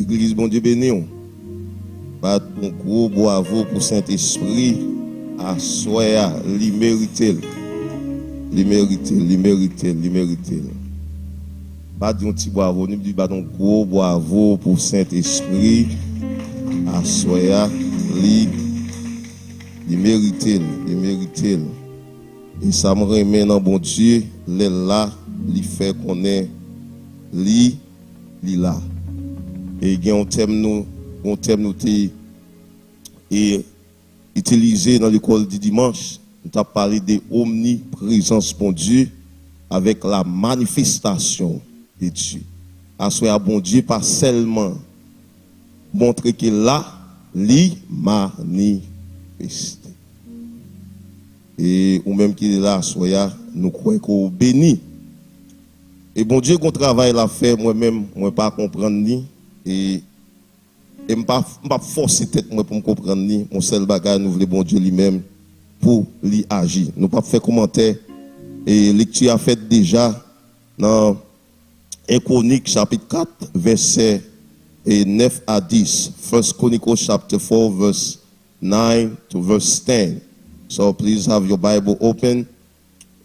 Église, bon Dieu béni. Pas un gros bravo pour Saint-Esprit. À soya, li mérite. Pas un petit bravo, nous disons pas un gros bravo pour Saint-Esprit. À soya, li mérite. Et ça me remet dans bon Dieu, les là, li fait qu'on est li là. Et il y a un thème nous et utilisé dans l'école du dimanche. Nous avons parlé de omniprésence pour Dieu avec la manifestation de Dieu. Assoya bon Dieu pas seulement montrer qu'il là, li manifeste. Et ou même qu'il est là, assoya, nous croyons qu'on bénit. Et bon Dieu qu'on travaille la fait moi-même, moi pas comprendre ni et pas forcer tête moi pour me comprendre ni mon seul bagage nous voulons bon Dieu lui-même pour lui agir. Nous pas faire commentaire et lecture a fait déjà dans Chroniques chapitre 4 verset 9 à 10. First Chronicles chapter 4 verse 9 to verse 10. So please have your Bible open.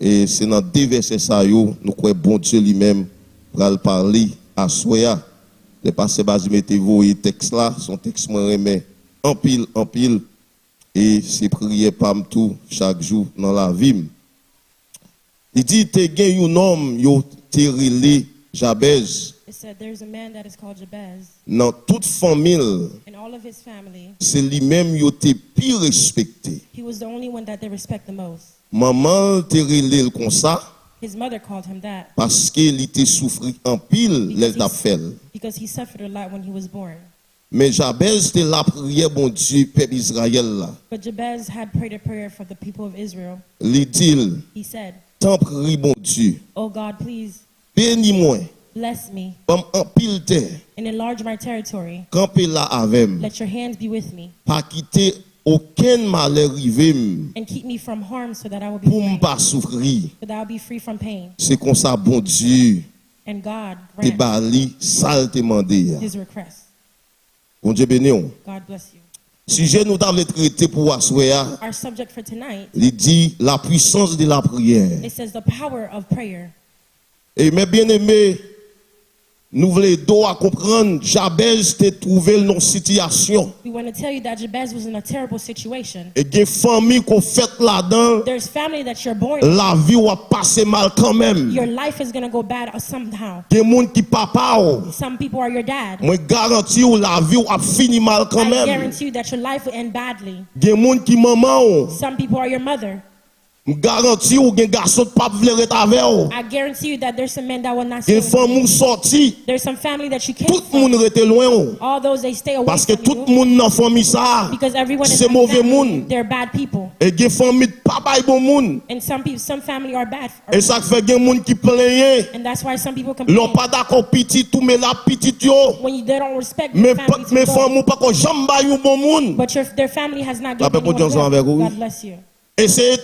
Et c'est dans deux versets ça nous croyons bon Dieu lui-même pour le parler à soya. Le pasteur Bazilme mettez-vous et texte là, son texte me remet en pile et c'est prier par tout chaque jour dans la vie. Il dit te gen un homme yo te rele Jabez. It said there's a man that is called Jabez. Dans toute famille, In all of his family, c'est lui-même yo te plus respecté. he was the only one that they respect the most. Maman te rele comme ça His mother called him that parce qu'il était souffri en pile les t'a fait. because he suffered a lot when he was born. Mais Jabez te la prière bon Dieu peuple Israël là. But Jabez had prayed a prayer for the people of Israel. Li dit He said, tant prie bon Dieu, "Oh God, please bénis-moi, bless me comme en pile terre, and enlarge my territory. camper là avec moi, Let your hands be with me pas quitter aucun malheur arrivé and keep me from harm so that I will be pour me free, pas souffrir. so that I will be free from pain." C'est comme ça bon Dieu And God te grant bali ça te demandé. his request. Bon Dieu béni. God bless you. Sujet nous t'avons traité pour assoya, Our subject for tonight, il dit la puissance de la prière. it says the power of prayer. Et mes bien-aimés, nous voulons comprendre, Jabez te trouvé dans une situation. We want to tell you that Jabez was in a terrible situation. Et des familles qu'on fait là-dedans, There's family that you're born in. la vie va passer mal quand même. Your life is going to go bad somehow. Des gens qui papa, Some people are your dad. moi garantis la vie va finir mal quand I même. guarantee you that your life will end badly. Des gens qui maman, Some people are your mother. garantis ou des garçons de pas vouloir être avec ou. I guarantee you that there's some men that will not stay Des with femmes you. sorti, There's some family that you can't tout le monde rete loin ou. all those they stay away Parce que from tout le you monde dans famille ça, because everyone is c'est mauvais monde. they're bad people. Et des familles pas bail bon monde. And some people, some family are bad. Et ça fait des gens qui plaignent. And that's why some people L'on complain pas d'accord petit tout mais la petite yo. when they don't respect Mais their family. mes to go. femmes pas qu'on jamais bail bon monde. But their family has not La given paix you pour Dieu a avec good. vous. God bless you. Et c'est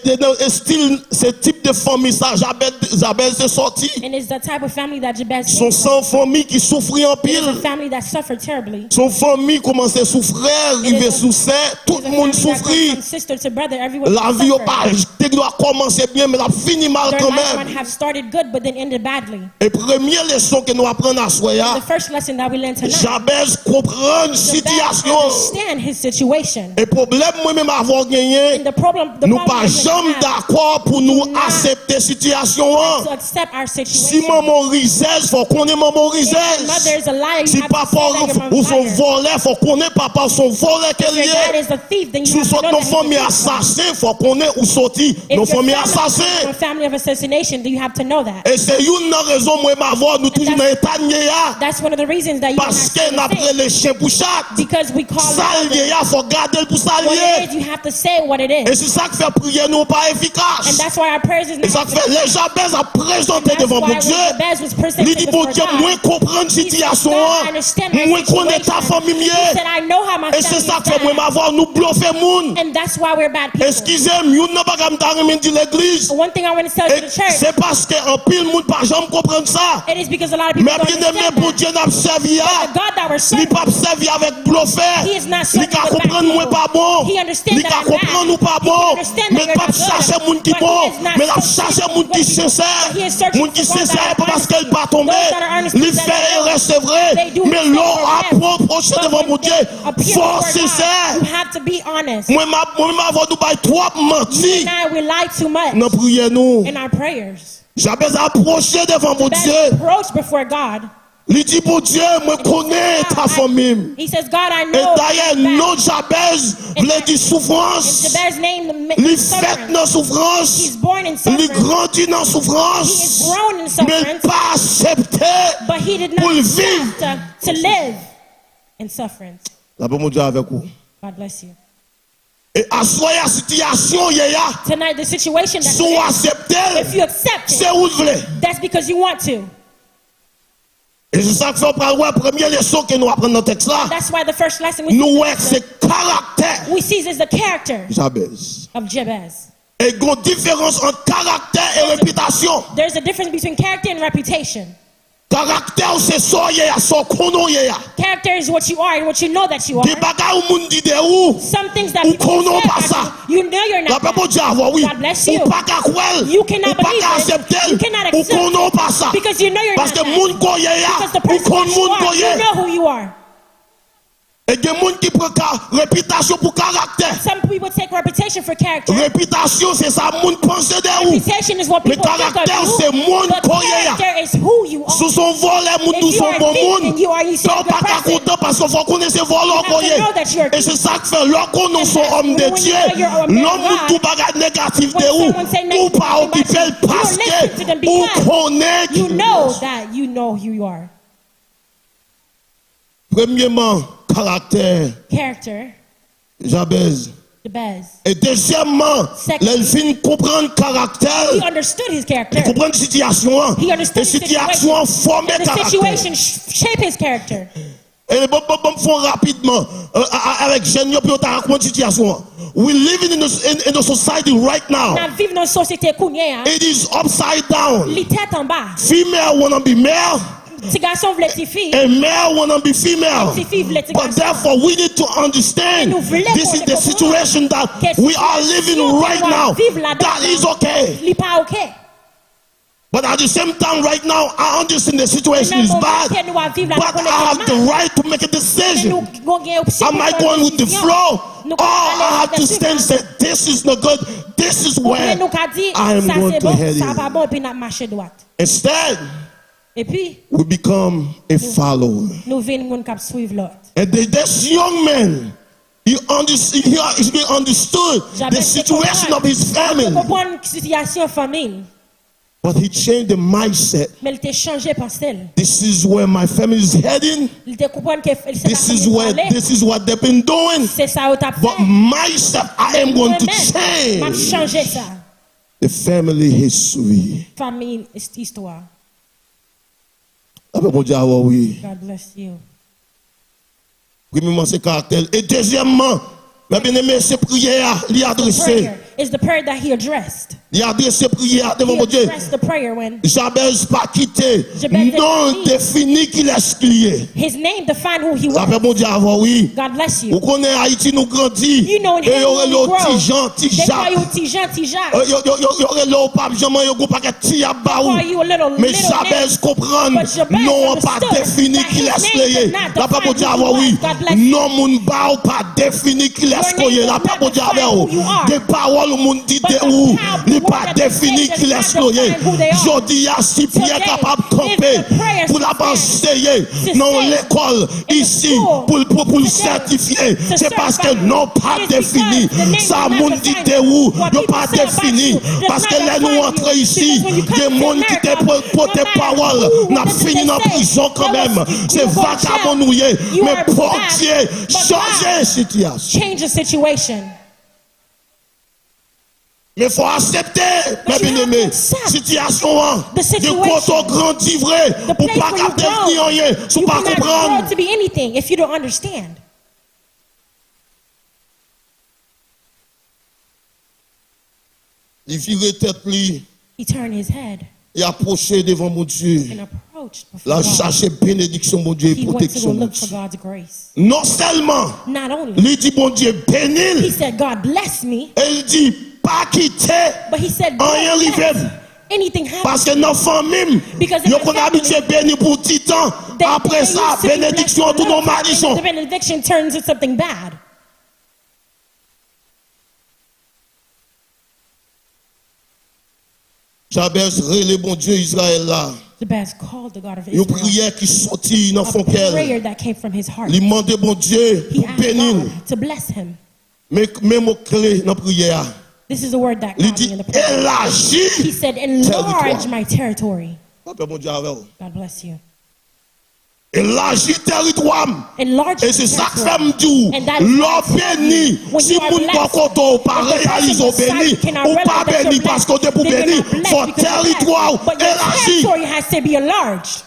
style ce type de famille ça Jabez est sorti. And it's the type of family that Jabez Son came from. sans famille qui souffrit en It is a pile. family that suffered terribly. Son famille commence à souffrir, arriver sous ça, tout It's le a monde family that goes souffrit. from sister to brother, everyone La vie au suffered. pas doit commencer bien mais la finit mal Their quand life might même. have started good but then ended badly. Et première leçon que nous apprenons à soya, The first lesson that we learned tonight, Jabez comprend une Jabez situation. understand his situation. Et problème moi-même avoir gagné, And the problem nous that pas we jamais have d'accord pour nous not accepter situation. to accept our Si situation. maman risèse, faut qu'on est maman If your risèse. mother is a liar, you Si have to papa say that you're ou son liar. voleur, faut qu'on est papa son voleur qu'elle If your dad est. is a thief, then you Si have sont to know nos that he's a familles thief. assassins, faut qu'on est où sorti If nos your familles family is a assassins. family of assassination, then you have to know that. Et c'est une raison moi m'avoir nous toujours dans état néa That's one of the reasons that you parce que cannot n'après say les chiens pour chat. because we call Ça it lié, faut garder pour ça what it lié. is. You have to say what it Et is. c'est ça qui fait prière nous pas And efficace. that's why our prayers is Et ça not fait, les Jabez a présenté That's devant why mon when Dieu. Jabez was Il presented dit, bon before Dieu, God, moi comprendre he said, situation, God, I understand my moi connais ta situation. famille He mieux. said, I know how my Et c'est family ça is que fait moi bad. m'avoir nous bluffer moun. And that's why we're bad people. Excusez-moi, nous n'a pas comme t'arriver dit l'église. One thing I want to tell you to the church, C'est parce que en pile monde pas jamais comprendre ça. it is because a lot of people Mais don't bien aimé understand pour that. Dieu n'a servi The à. God that we're Il serving, pas servi avec bluffer. He is not Il serving ka with bad comprendre moi people. pas bon. He understands Il that ka I'm bad. comprendre nous pas He can bon. understand Mais that you're pas not good. chercher monde qui But he bon. is not Mais la searching chercher for monde qui good people. sincère. But he is searching Monde qui for one sincère that pas are parce qu'elle honest. pas tomber. Those that are honest, Il that fait they know. erreur c'est vrai. They do Mais mistake l'on for them. approcher But devant when mon they Dieu. appear Fort before God, sincère. you have to be honest. Moi m'avons nous bail trop You menti. and I, we lie too much Dans prière nous. in our prayers. Jabez a approché devant mon That Dieu. approach before God. Il dit, bon Dieu, moi connais ta famille. He says, God, I Et know. d'ailleurs, you're bad. non Jabez voulait dire And souffrance. Jabez's name Il means fait dans sufferance. souffrance. He's born in Il suffering, grandit dans He is souffrance. grown in Mais sufferance, pas accepté but he did pour not le accept vivre. to live in sufferance. La bon Dieu avec vous. God bless you. Et à la situation, il y a, Tonight, the situation that si vous you're in, acceptez, if you accept c'est it, où vous voulez. that's because you want to. Et c'est ça que fait la première leçon que nous apprenons dans le texte là. That's why the first lesson we Nous voyons c'est caractère. we see is the character Jabez. of Jabez. Et il y a une différence entre caractère et réputation. There's a difference between character and reputation. Caractère, c'est ça, il y a, ça, qu'on y a. Character is what you are and what you know that you are. Des bagages où moun dit de où. Some things that Ou people qu'on say pas that ça. you know you're La not paix pour that. Dieu avoir, oui. God bless you. Ou pas qu'à croire. You cannot Ou pas believe qu'à it. accepter. You cannot Ou accept qu'on it. pas ça. Because you know you're Parce not que that. moun qu'on y a. Because the Ou person qu'on that you moun are, qu'on y you a. know who you are. Et il y a des gens qui prennent réputation pour caractère. Some people take reputation for character. Réputation, c'est ça, moun pense de où. Reputation is what Mais people think caractère, of c'est you. moun But qu'on y a. character is who you are. Sous son volet, moun If nous you sont are a bon thief moun. and you are, you say Donc you're pas qu'à a person, content parce qu'il faut connaître ses voleurs you have qu'on to y know that you're a est. Et c'est ça que fait lorsqu'on nous sommes hommes de when you Dieu. know you're a man of L'homme God, tout bagage négatif when de où. someone say Ou negative pas thing occuper about you, parce you don't listen to them que ou because connaît you qui know est. that you know who you are. Premièrement, caractère, Character, Jabez. Jabez. Et deuxièmement, Secondly, les filles comprennent He caractère. understood his character. Ils comprennent situation. He understood Et his situation situation. forme And the caractère. situation shape his character. Et bon, font rapidement avec Génie puis on t'a raconté situation. We living in the society right now. Now, vivre dans une société kounya, It is upside down. les têtes en bas. Female wanna be male, Petit garçon voulait petite fille. and male wanna be female. Petite fille voulait petit But garçon. therefore, we need to understand Nous voulons this is the comprendre situation that que we are living situation right qu'on now. vivre là-dedans, That is okay. Il pas OK. But at the same time, right now, I understand the situation is bad. Nous à vivre But I have the right to make a decision. Am I going with the flow? Or I have to stand and say, this is not good. This is where I am going to head in. Instead, Et puis, we become a follower. nous venons moun k'ap suivre l'autre. And this young man, he understood the situation of his family. Comprendre situation famille. But he changed the mindset. Mais il était changé par celle. This is where my family is heading. Il était comprendre que This is what they've been doing. c'est ça au t'a But fait. myself, I am going to M'a change changé ça. the family history. Famille, histoire. Après, mon Dieu, ah oui. God bless you. Premièrement, c'est caractère. Et deuxièmement, ma bien-aimée, c'est prière, lui adresser. Prayer is the prayer that he addressed. Il a adressé prière devant He mon Dieu. addressed the prayer when Jabez pas quitté. Jabez Non pas défini qu'il est exclué. his name defined who he was. Après, mon Dieu, ah oui. God bless you. Vous connaissez Haïti, nous grandit. You know in Et il y Haiti aurait we le grow. petit Jean, petit They call Jacques. you T Jacques. Il y aurait le pape, jamais il y a un paquet de tia baou. Call you a little Mais name. Jabez comprend, But Jabez non pas understood défini that qu'il his est name exclué. did not La pape define dit, who ah he oui. was. God bless you. Non, moun baou pas défini qu'il est Your exclué. name La does pape not dit, ah define who you are. des paroles, moun dit But de the où. power, Il the pas word that they défini say qu'il est does exclué. not define who they are. Jodi a si Pierre Today, capable de if camper the prayers pour la to enseigner to dans stay l'école in the ici school pour le today, certifier. to C'est parce que certify. non pas It is défini. because the name Ça does not moun dit define de où. what Yo people pas say about défini. you does Parce not que là define nous you. entrons ici, Because when you come des to monde qui America, te portent no matter parole, who, n'a what did fini they dans say? prison quand Tell us, même. you C'est go to vagabond jail. nouillé. You Mais are pour bad, Dieu, but changer God la situation. change the situation. Mais il faut accepter, mes But you have bien-aimés, to accept situation, the de quoi situation. on grandit vrai, The pour place pas where you capter grow, rien, pour you pas cannot grow comprendre. to be anything if you don't understand. Il virait tête lui He turned his head et approché devant mon Dieu. and approached before La God. chercher bénédiction, mon Dieu, et He went to go protection, mon look for Dieu. God's grace. Non seulement, Not only, lui dit, mon Dieu, he bénis, said, God bless me, et il dit, pas quitter, but he said, rien don't arrivé. let anything happen. Parce que nos familles, Because in nous my qu'on family, habitué béni pour 10 ans. Après they ça, used to be bénédiction, blessed tout for a nos little time, malédictions. and the benediction turns into something bad. Jabez, rele bon Dieu Israël là. Jabez called the God of Une Israel. prière qui sortit dans A son prayer cœur. that came from his heart. Il demandait bon Dieu He pour asked bénir. God to bless him. Mais même au clé dans la prière. This is the word that Il got me dit in the prayer. He élargis. said, enlarge Territoire. my territory. Papa bon Dieu avec vous. God bless you. Élargis territoire. Enlarge Et my c'est ça que territory. fait me dire, And that is why l'on I tell béni, you, when si you are moun blessed, pas content, pas if the person réaliser beside béni, you cannot ou pas realize that béni you're parce que blessed, pour then béni, you're not blessed faut because you're blessed. territoire But your élargi. territory has to be enlarged.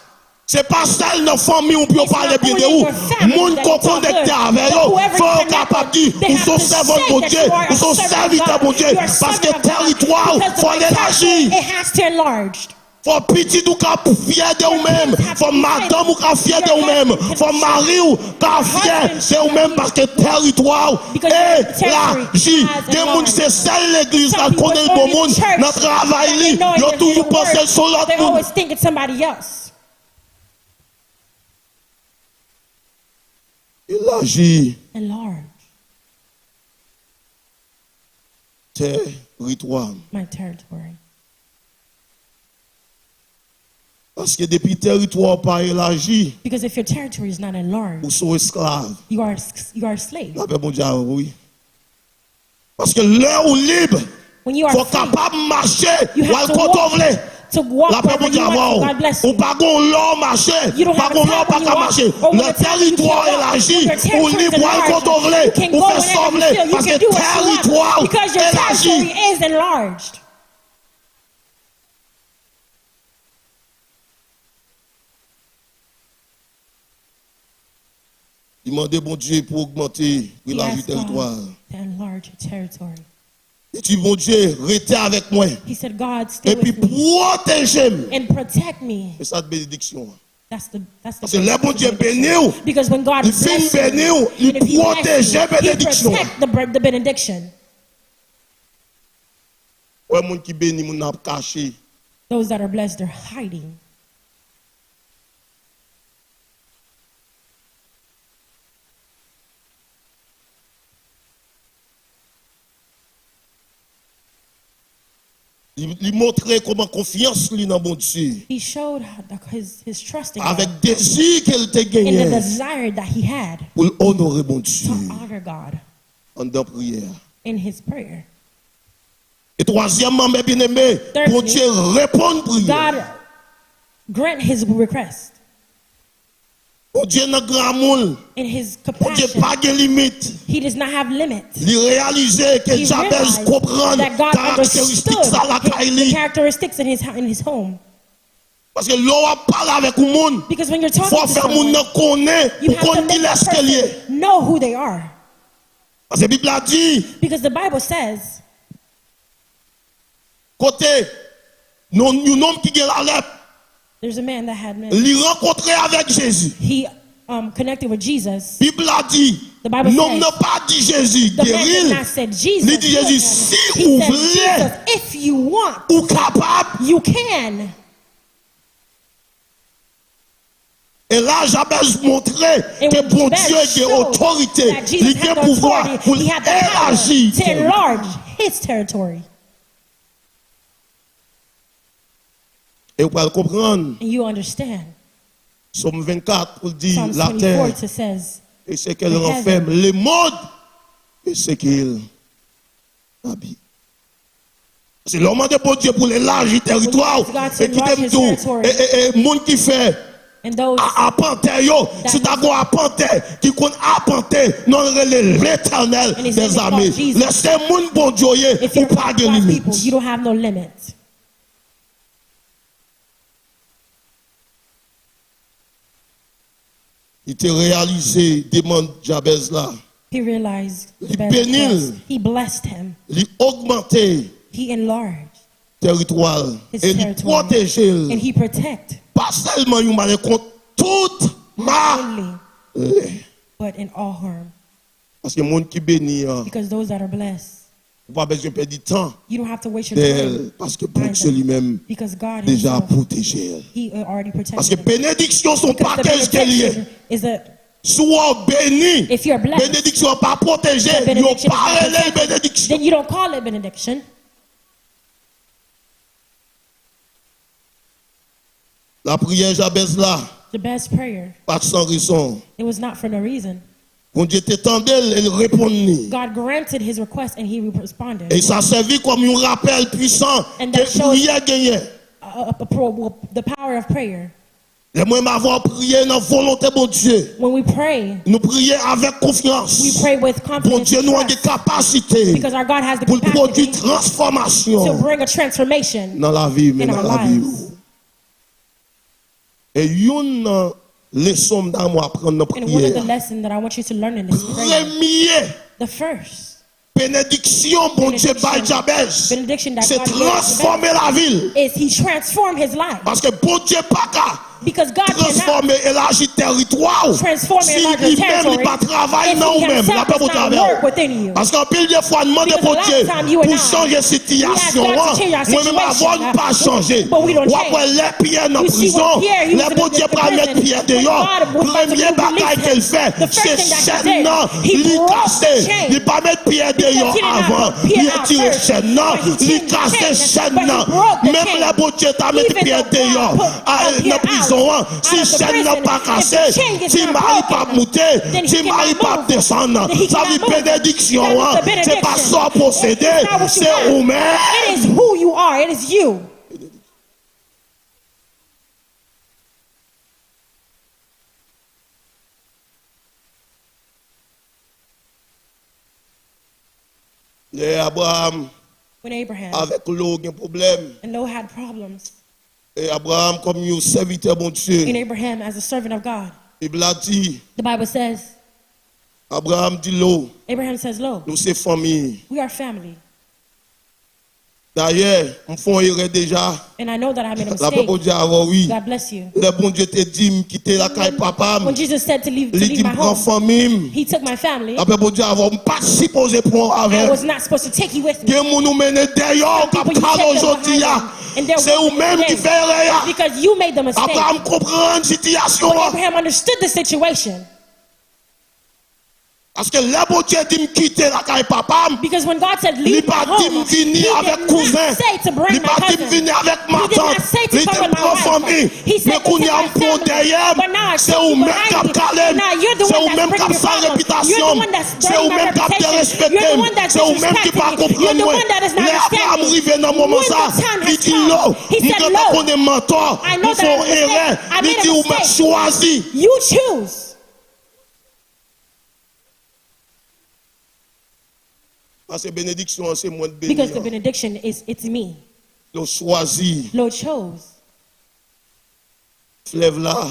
C'est pas seul dans la famille où peut It's parler not bien only de in vous. your family Moun that qu'on you talk connecté good, avec but eux, whoever faut you capable de dire, connect with, they ou have sont to servants say de that Dieu, you are ou a sont servant of serviteurs God. de Dieu, You are a parce que servant of God. territoire, Because faut the territory, l'élargir. it has to enlarge. Faut petit ou qu'à fier de vous-même, faut madame ou qu'à fier de vous-même, faut mari ou qu'à fier de vous-même parce que territoire élargi. Des gens c'est celle l'église qui connaît le bon monde, notre travail, ils ont toujours pensé sur l'autre They monde. always think it's somebody else. Élargi Enlarge territoire. my territory. Parce que depuis territoire pas élargi, Because if your territory is not enlarged, vous sont esclaves. you are a slave. La paix, bon Dieu, oui. Parce que l'heure où libre, When you are faut free, capable de marcher, you ou have al to koto walk, vle. to walk La paix, wherever bon Dieu, you want to. wow. God bless Ou you. pas gon l'or marcher, You don't pas have gon a l'or time pas when you qu'à walk, marcher. or when Le the time you territoire can't walk. élargi, When your ou territory is libre, ou al enlarged, koto vle, you can ou go fait whenever you sembler, feel. You parce can que do what you want territoire because your territory élargi. is enlarged. Il demandait bon Dieu pour augmenter He l'élargi asked territoire. God to enlarge your territory. Et tu bon Dieu, restez avec moi. He said, God, stay Et puis with me protégez-moi. and protect me. C'est ça de bénédiction. That's the Parce que le bon Dieu bénit, because when God il fait bless bénir, you, il even if he bless protège you, la he bénédiction. protect the benediction. Ouais, moun qui bénit, moun n'a pas caché. Those that are blessed, they're hiding. Il montrait comment confiance lui dans bon Dieu. He showed his trust in Avec God désir qu'elle t'a in the gagné desire that he had pour honorer bon Dieu to honor God en dans prière. in his prayer. Et troisièmement, mes bien-aimés, bon Dieu répond prière. God grant his request Bon Dieu n'a grand monde. in his Bon Dieu compassion. pas de limite. He does not have limits. Il réalisait que He Jabez realized comprend that God caractéristiques understood ça la the Kaili. characteristics in his home. Parce que l'on a parlé avec le monde. Because when you're talking Faut to faire someone, monde connaître you pour have to qu'on let dise that ce qu'il est. person know who they are. Parce que la Bible a dit, Because the Bible says, côté, un homme qui a la lèpre, there's a man that had men. il rencontré avec Jésus. He connected with Jesus. La Bible a dit, The Bible l'homme says, n'a pas dit Jésus, the man did guérir. not say Jesus. Il dit heal Jésus, him. si He vous said, voulez, Jesus, if you want, ou capable. you can. Et là, Jabez montrait And que when bon Jabez Dieu a showed autorité, that Jesus il a had the pouvoir authority, pour he had the power élargir. to enlarge his territory. Et vous pouvez comprendre, And you understand. Somme 24 pour dire Psalms la 24 terre it says, et ce qu'elle the renferme, heaven. le monde et ce qu'il habite. C'est l'homme de bon Dieu pour l'élargir territoire. God to Et qui enlarge t'aime his tout. territory. Et monde qui fait And those apante yo, si ta go apante, qui kon apante, non rele l'éternel And his des name is amis. called Jesus. Laissez moun bon Dieu, if ou you're pas de God's people, limite. you don't have no limits. Il te réalisé, demande Jabez là. He realized He Jabez's bénit. request. He blessed him. Il augmenté He enlarged territoire his et il territory. protégé. And he protect Pas seulement il m'a contre toute ma. only, but in all harm. Parce que monde qui bénit, Because those that are blessed, pas besoin de perdre du temps you don't have to waste your time. d'elle, parce que bon Dieu lui-même Because God déjà himself, protégé. he already Parce que protected them. bénédiction sont Because pas the qu'est-ce qu'elle est. benediction is a, Soit béni, if you're blessed, bénédiction pas protégée, the yo benediction is pas not relé protected, bénédiction. then you don't call it benediction. La prière Jabez là, The best prayer, pas sans raison. it was not for no reason. Bon Dieu t'étendait, elle répondit. God granted his request and he responded. Et ça servi comme un rappel puissant And que that shows- prière gagnait. The power of prayer. Les moi m'avoir prié dans la volonté de Dieu. When we pray, Nous prions avec confiance. we pray with Bon confidence Dieu and nous a des trust, capacités because our God has the pour produire capacity to transformation bring a transformation dans la vie, mais in dans our la vie. lives. Et une leçon d'amour à prendre dans la And one of the prière. lessons that I want you to learn in this prayer, Premier, the first bénédiction, bon Dieu, by Jabez, benediction that c'est God gave to transformer la ville. is he transformed his life. Parce que bon Dieu, pas qu'à Because God cannot transformer, élargir territoire. transform and Si enlarge your lui-même, il territory pas travailler if dans he nous-mêmes. La himself paix does pour not travers. work within you. Parce qu'en pile de fois, demander Because pour a lot Dieu of time you and pour I, changer situation. we ask God to change our Moi-même, avant situation, de pas changer. but we don't Ou change. après, les Pierre dans You see, prison, when Pierre, he was les in bon the Dieu pour mettre prison, Pierre when dehors. God was about to Premier bagaille release qu'elle him, fait, the first c'est thing that he chaîne, did, non, he il broke casse. the chain. Il pas mettre Pierre dehors he did not avant. put Pierre Il out tire first, chaîne, non, but he il changed casse the chain, chaîne, but he non. broke the Même chain. les bon Dieu t'a mis Even Pierre though God dehors. put Dans Pierre prison, out si of the chaîne n'a prison, pas if the cassé, chain is si not Marie broken, pas monter, then he si Marie cannot pas move. descendre, Then he ça cannot veut move. bénédiction, That is the c'est pas benediction. ça posséder, It's not what you c'est have. vous-même. It is who you are. It is you. Et Abraham, When Abraham avec l'eau, il y a un problème. and Noah had problems, Et Abraham, comme un serviteur bon Dieu, and Abraham as a servant of God, il a dit, the Bible says, Abraham dit l'eau, Abraham says, "Lo, nous c'est famille. we are family, D'ailleurs, on fait erreur déjà. and I know that I made a La paix pour mistake. Dieu avant, oui. God bless you." Le bon Dieu te dit, quitter la caille papa. When Jesus said to leave Il dit, my prends home, famille. he took my family. La paix pour Dieu avant, pas supposé prendre I avec. was not supposed to take you with me. Que nous mène d'ailleurs, Some people, you capital take them aujourd'hui, behind them, and they're c'est walking vous-même with qui them. fait erreur. Because you made the mistake. Abraham comprend la situation. But Abraham understood the situation. Parce que le bon Dieu dit, quitter la caille papa. Because when God said, Il leave my pas dit, home, he venir avec did cousin. not say to Il bring my pas dit, cousin. venir avec ma He did tante. not say to Il come dit, with my prends wife. famille. He said Mais to qu'on y take a my un pont family. derrière, But now I c'est take vous you même behind qui me. calme. Now you're the C'est one vous that's même bringing qui your sans problem. You're réputation. the one that's C'est burning vous my même qui pas reputation. respecté. You're the one that's C'est vous même qui pas disrespecting me. You're comprendre. the one that does not Les understand Abraham me. arrivé dans le moment When ça, the time has il dit come, l'eau. he said, Quand "Lo, on est mentor, I know il that I faut made a erreur. mistake. I Il made a dit, vous m'avez mistake. choisi. You choose." Parce que bénédiction, c'est moi de Because the bénir. benediction it's me. Le choisi. Lord chose Fleuve là.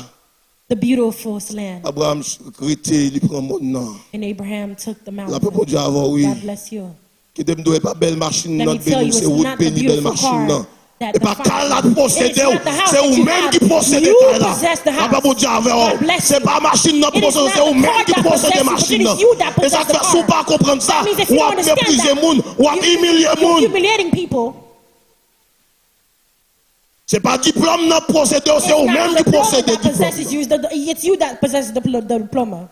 the beautiful land. Abraham crété, il prend mon nom. And Abraham took the La paix pour mountain. Dieu avant, oui. God bless you. Qui ne doit pas belle machine, Let me notre tell béni, you, c'est it's vous not the béni, belle beautiful machine. car that Et the pas qu'à la Father. posséder, It's not the house c'est that you vous-même qui have. possédez You là. possess the La paix house. pour Dieu avant. God bless C'est you. pas machine notre It is possession, not c'est the vous-même car qui that possédez possesses you, machine. but it is you that Et ça possess the fait sous car. pas comprendre ça. That means if Ou you à understand mépriser that, moun, ou à humilier you're moun. humiliating people. C'est pas diplôme notre possédé, It's c'est vous-même not the qui diploma possédez that possesses diplôme. you. It's you that possesses the diploma.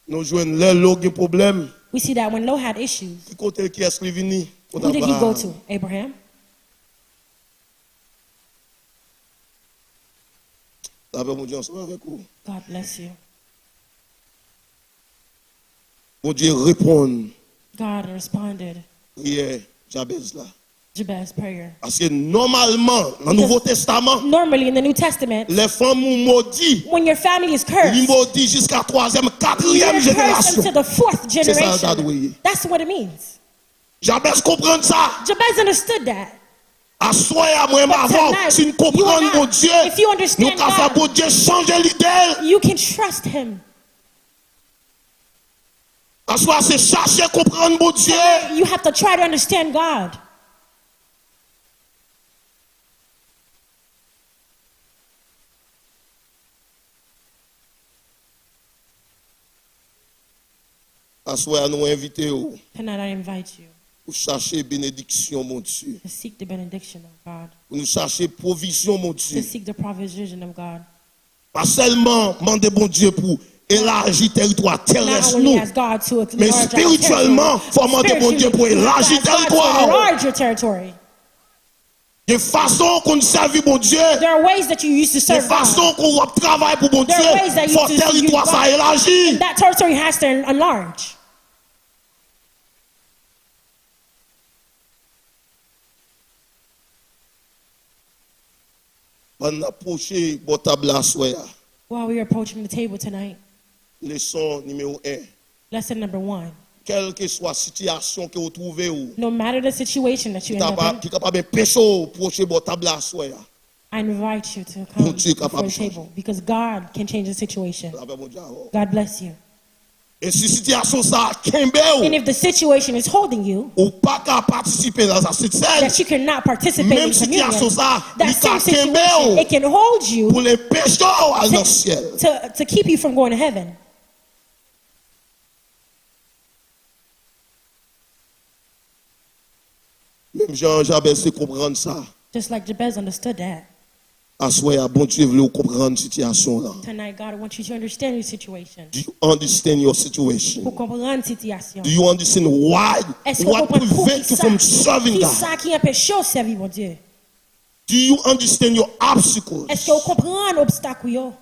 Nous jouons là, l'eau qui problème. We see that when Lot had issues, Qui côté qui est venu? who did he go to? Abraham. La paix pour Dieu, ensemble avec vous. God bless you. Bon Dieu répond. God responded Prière, Jabez là. Jabez prayer. Parce que normalement, dans le Nouveau Testament, Normally in the New Testament, les femmes maudits, when your family is ils cursed, maudits jusqu'à 3e, you're 4e cursed génération. until the 4th C'est ça, ça doit generation. y. That's what it means. Jabez comprend ça. Jabez understood that. À soi, à moi, But avant, tonight, si nous you and comprenons I, mon Dieu, if you nous understand avons fait God, pour Dieu changer l'idée. you can trust him. À soi, c'est chercher comprendre mon Dieu. You have to try to understand God. À soi, nous invitons Tonight I invite you pour chercher bénédiction, mon Dieu. to seek the benediction of God, Pour nous chercher provision, mon to Dieu. seek the provision of God. Pas seulement demander bon Dieu pour élargir le territoire Not terrestre, only nous, as God to mais enlarge our spirituellement, il faut demander bon Dieu pour territory, élargir but le as God to territoire. enlarge your territory. Il y a façon qu'on serve bon Dieu. There are ways that you used to Il y a serve God. façon qu'on travaille pour bon Dieu. There are ways that Il you faut use to territoire use ça God. élargir. That territory has to enlarge. On approche bon table à soi. While we are approaching the table tonight, Leçon numéro 1. lesson number 1. Quelle que soit la situation que vous trouvez ou No matter the situation that you end up in, qui est capable de pécher approcher bon table à soi. I invite you to Bon come Dieu before capable the de table because God can change the situation. Avec mon Dieu. God bless you. Et si situation ça kembe And if the situation is holding you, ou pas qu'à participer dans cette scène, that you cannot participate même in communion, situation ça, that il same ka kembe situation, it can hold you pour les pécheurs à dans le ciel. to keep you from going to heaven. Même Jean Jabez se comprendre ça. Just like Jabez understood that. À soi, bon Dieu veut comprendre situation là. Tonight, God wants you to understand your situation. Do you understand your situation? Pour comprendre situation. Do you understand why? Est-ce que What vous comprenez prevents you from serving qui God? ça qui empêche de servir mon Dieu? Do you understand your obstacles? Est-ce que vous comprenez l'obstacle yo?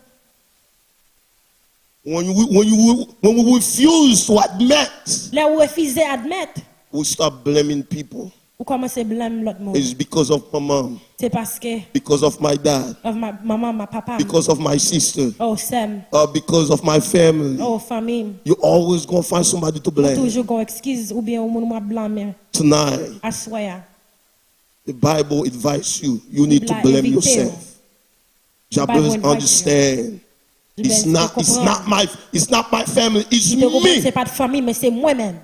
When we refuse to admit, Là où refusez admettre, we start blaming people. vous commencez à blâmer l'autre monde. It's because of my mom, C'est parce que because of my dad, of ma maman, ma papa, because of my sister, oh Sam, because of my family. oh famille. You're always going to find somebody to blame. Toujours une excuse ou bien on m'a blâmer. Tonight, I swear. the Bible advises you, you need to blame yourself. Jabez understand. It's not my family, it's me. C'est pas de famille, mais c'est moi-même.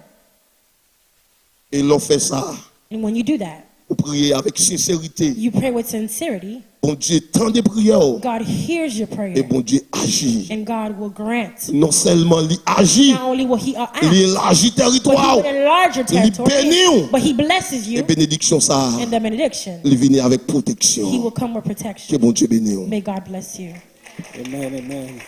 Et l'on fait ça. And when you do that, Vous priez avec sincérité. you pray with sincerity. Bon Dieu tend des prières. God hears your Et prayer, bon Dieu agit. and God will grant. Non seulement il agit, Not only will He act, il élargit but He territoire. will enlarge your Il territory. bénit. But He blesses Et you, bénédiction ça, and the benediction, il vient avec He protection. will come with Que protection. bon Dieu bénisse. May God bless you. Amen, amen.